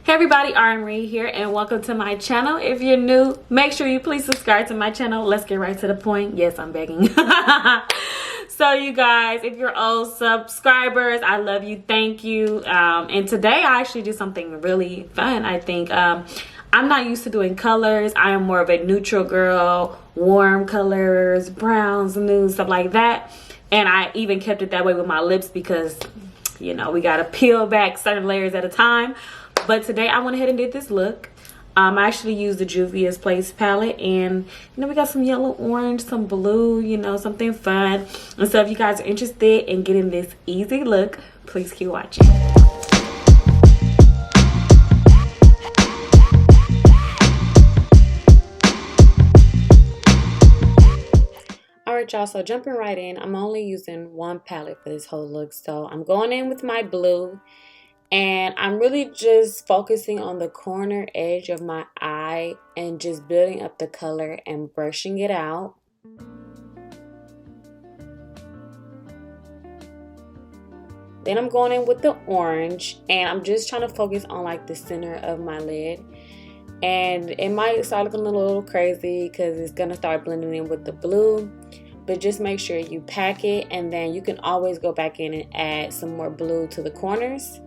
Hey everybody, Marie here and welcome to my channel. If you're new, make sure you please subscribe to my channel. Let's get right to the point. Yes, I'm begging. So you guys, if you're old subscribers, I love you. Thank you. And today I actually do something really fun, I think. I'm not used to doing colors. I am more of a neutral girl, warm colors, browns, nudes, stuff like that. And I even kept it that way with my lips because, you know, we got to peel back certain layers at a time. But today I went ahead and did this look. I actually used the Juvia's Place palette, and you know, we got some yellow, orange, some blue, you know, something fun. And so if you guys are interested in getting this easy look, please keep watching. Alright y'all, so jumping right in, I'm only using one palette for this whole look. So I'm going in with my blue. And I'm really just focusing on the corner edge of my eye and just building up the color and brushing it out. Then I'm going in with the orange and I'm just trying to focus on like the center of my lid. And it might start looking a little crazy because it's going to start blending in with the blue. But just make sure you pack it, and then you can always go back in and add some more blue to the corners.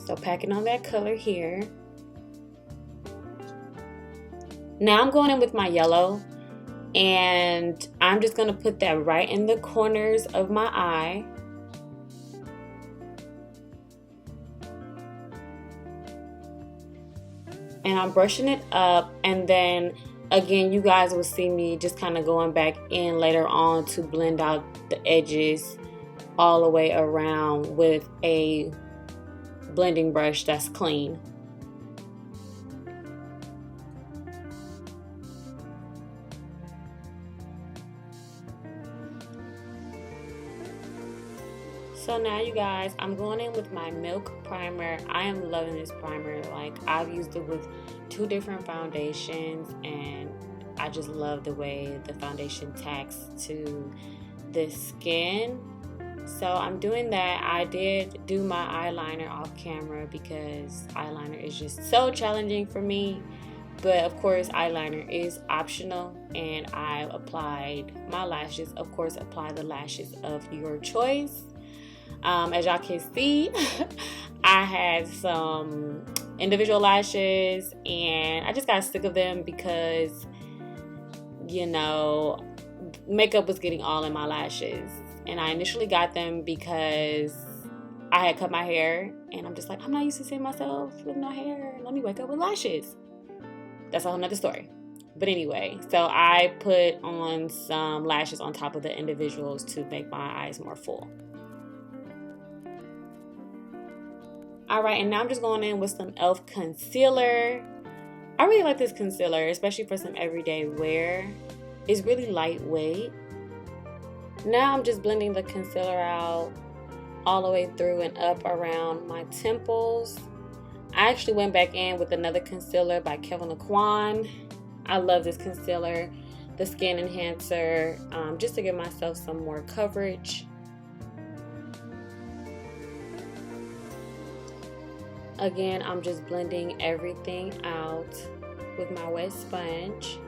So packing on that color here. Now I'm going in with my yellow, and I'm just going to put that right in the corners of my eye. And I'm brushing it up, and then again, you guys will see me just kind of going back in later on to blend out the edges all the way around with a blending brush that's clean. So now you guys, I'm going in with my Milk primer. I am loving this primer. Like, I've used it with 2 different foundations and I just love the way the foundation tacks to the skin. So I'm doing that. I did do my eyeliner off camera because eyeliner is just so challenging for me. But of course, eyeliner is optional, and I applied my lashes. Of course, apply the lashes of your choice. As y'all can see, I had some individual lashes and I just got sick of them because, you know, makeup was getting all in my lashes. And I initially got them because I had cut my hair, and I'm just like, I'm not used to seeing myself with no hair. Let me wake up with lashes. That's a whole nother story. But anyway, so I put on some lashes on top of the individuals to make my eyes more full. Alright, and now I'm just going in with some e.l.f. concealer. I really like this concealer, especially for some everyday wear. It's really lightweight. Now I'm just blending the concealer out all the way through and up around my temples. I actually went back in with another concealer by Kevin Aucoin. I love this concealer, the Skin Enhancer, just to give myself some more coverage. Again, I'm just blending everything out with my wet sponge.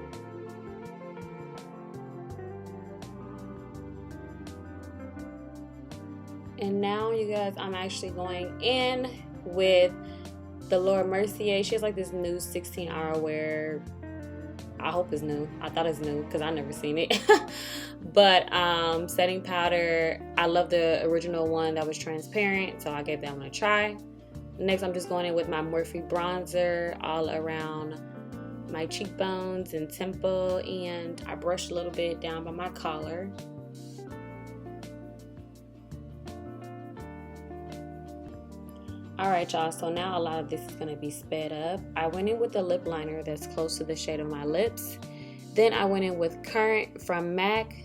And now, you guys, I'm actually going in with the Laura Mercier. She has like this new 16-hour wear. I hope it's new. I thought it's new because I've never seen it. But setting powder. I love the original one that was transparent, so I gave that one a try. Next, I'm just going in with my Morphe bronzer all around my cheekbones and temple, and I brushed a little bit down by my collar. Alright y'all, so now a lot of this is going to be sped up. I went in with a lip liner that's close to the shade of my lips. Then I went in with Current from MAC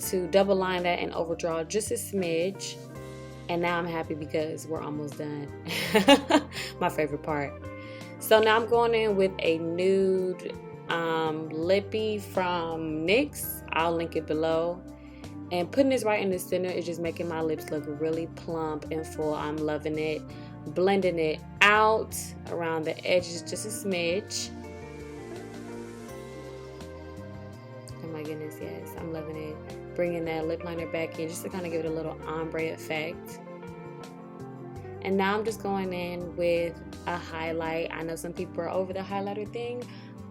to double line that and overdraw just a smidge. And now I'm happy because we're almost done. My favorite part. So now I'm going in with a nude lippy from NYX. I'll link it below. And putting this right in the center is just making my lips look really plump and full. I'm loving it. Blending it out around the edges just a smidge. Oh my goodness, yes, I'm loving it. Bringing that lip liner back in just to kind of give it a little ombre effect. And now I'm just going in with a highlight. I know some people are over the highlighter thing,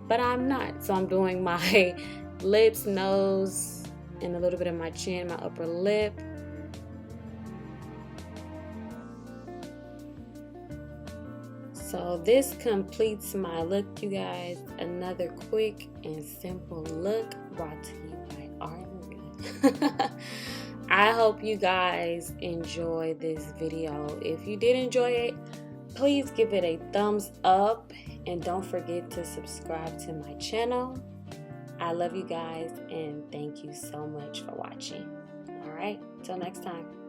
but I'm not. So I'm doing my lips, nose, and a little bit of my chin, my upper lip. So this completes my look, you guys. Another quick and simple look brought to you by Arlene. I hope you guys enjoy this video. If you did enjoy it, please give it a thumbs up and don't forget to subscribe to my channel. I love you guys and thank you so much for watching. All right, till next time.